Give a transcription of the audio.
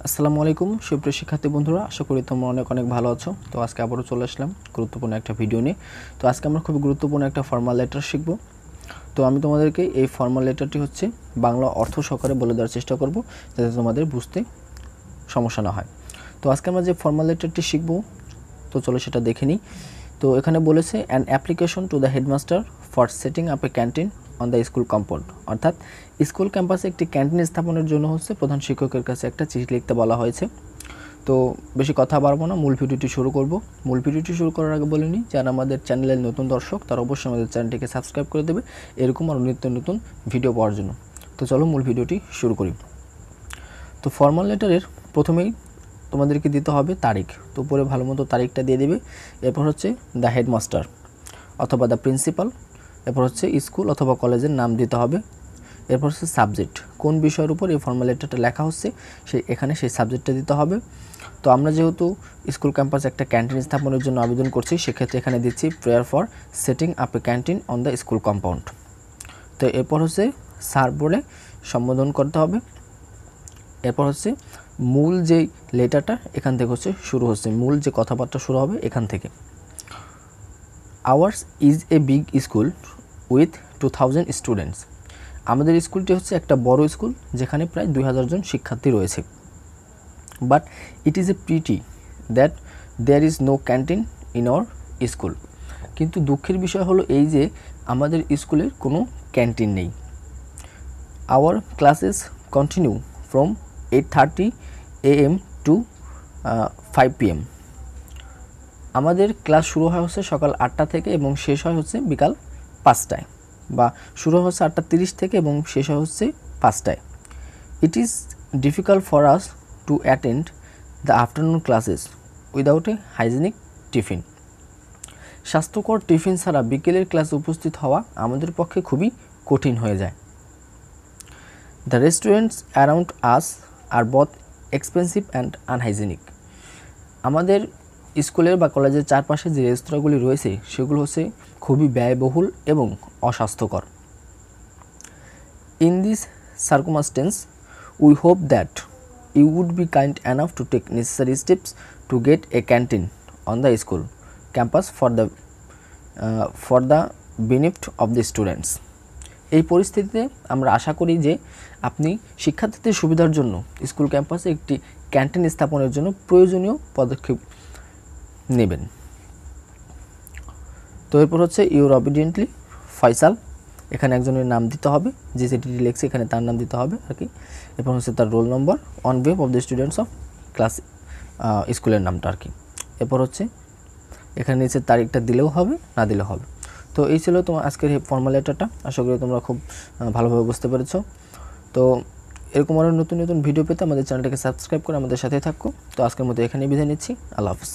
আসসালামু আলাইকুম সুপ্রিয় শিক্ষার্থী বন্ধুরা, আশা করি তোমরা অনেক অনেক ভালো আছো। তো আজকে আবারও চলে আসলাম গুরুত্বপূর্ণ একটা ভিডিও নিয়ে। তো আজকে আমরা খুব গুরুত্বপূর্ণ একটা ফর্মাল লেটার শিখব। তো আমি তোমাদেরকে এই ফর্মাল লেটারটি হচ্ছে বাংলা অর্থ সহকারে বলে দেওয়ার চেষ্টা করব, যাতে তোমাদের বুঝতে সমস্যা না হয়। তো আজকে আমরা যে ফর্মাল লেটারটি শিখব, তো চলো সেটা দেখে নিই। তো এখানে বলেছে an application to the headmaster for setting up A canteen on the school compound, অর্থাৎ স্কুল ক্যাম্পাসে একটি ক্যান্টিন স্থাপনের জন্য হচ্ছে প্রধান শিক্ষকের কাছে একটা চিঠি লিখতে বলা হয়েছে। তো বেশি কথা বাড়বো না, মূল ভিডিওটি শুরু করব। মূল ভিডিওটি শুরু করার আগে বলে নিই, যারা আমাদের চ্যানেলের নতুন দর্শক তারা অবশ্যই আমাদের চ্যানেলটিকে সাবস্ক্রাইব করে দেবে এরকম আরও নিত্য নতুন ভিডিও পাওয়ার জন্য। তো চলো মূল ভিডিওটি শুরু করি। তো ফর্মাল লেটারের প্রথমেই তোমাদেরকে দিতে হবে তারিখ। তো উপরে ভালো মতো তারিখটা দিয়ে দেবে। এরপর হচ্ছে দ্য হেডমাস্টার অথবা দ্য প্রিন্সিপাল, এরপর হচ্ছে স্কুল অথবা কলেজের নাম দিতে হবে। এরপর হচ্ছে সাবজেক্ট, কোন বিষয়ের উপর এই ফর্মাল লেটারটা লেখা হচ্ছে এখানে সেই সাবজেক্টটা দিতে হবে। তো আমরা যেহেতু স্কুল ক্যাম্পাসে একটা ক্যান্টিন স্থাপনের জন্য আবেদন করছি, সেক্ষেত্রে এখানে দিচ্ছি prayer for setting up A canteen on the school compound. তো এরপর হচ্ছে স্যার বলে সম্বোধন করতে হবে। এরপর হচ্ছে মূল যে লেটারটা এখান থেকে হচ্ছে শুরু হচ্ছে, মূল যে কথাবার্তা শুরু হবে এখান থেকে। Hours is a big school with 2000 students. আমাদের স্কুলটি হচ্ছে একটা বড় স্কুল যেখানে প্রায় 2000 জন শিক্ষার্থী রয়েছে। But it is a pity that there is no canteen in our school. কিন্তু দুঃখের বিষয় হলো এই যে আমাদের স্কুলের কোনো ক্যান্টিন নেই। Our classes continue from 8:30 AM to 5 PM। আমাদের ক্লাস শুরু হয় হচ্ছে সকাল 8টা থেকে এবং শেষ হয় হচ্ছে বিকাল 5টায়, বা শুরু হচ্ছে 8:30 থেকে এবং শেষ হয় হচ্ছে 5টায়। It is difficult for us to attend the afternoon classes without a hygienic tiffin. স্বাস্থ্যকর টিফিন ছাড়া বিকেলের ক্লাসে উপস্থিত হওয়া আমাদের পক্ষে খুবই কঠিন হয়ে যায়। The restaurants around us are both expensive and unhygienic. আমাদের স্কুলের বা কলেজের চারপাশে যে রেস্তোরাঁগুলি রয়েছে সেগুলো হচ্ছে খুবই ব্যয়বহুল এবং অস্বাস্থ্যকর। In this circumstances we hope that you would be kind enough to take necessary steps to get a canteen on the school campus for the benefit of the students. এই পরিস্থিতিতে আমরা আশা করি যে আপনি শিক্ষার্থীদের সুবিধার জন্য স্কুল ক্যাম্পাসে একটি ক্যান্টিন স্থাপনের জন্য প্রয়োজনীয় পদক্ষেপ নেবেন। তো এরপর হচ্ছে ইউর অবিডিয়েন্টলি ফয়সাল, এখানে একজনের নাম দিতে হবে, যে চিঠিটি লিখছে এখানে তার নাম দিতে হবে আর কি। এরপর হচ্ছে তার roll number, on behalf of the students of class, স্কুলের নামটা আর কি। এরপর হচ্ছে এখানে নিচে তারিখটা দিলেও হবে, না দিলেও হবে। তো এই ছিল তোমার আজকের এই ফর্মাল লেটারটা। আশা করি তোমরা খুব ভালোভাবে বুঝতে পেরেছো। তো এরকম আরও নতুন নতুন ভিডিও পেতে আমাদের চ্যানেলটাকে সাবস্ক্রাইব করে আমাদের সাথে থাকো। তো আজকের মতো এখানেই বিদায় নিচ্ছি। আল্লাহ হাফিজ।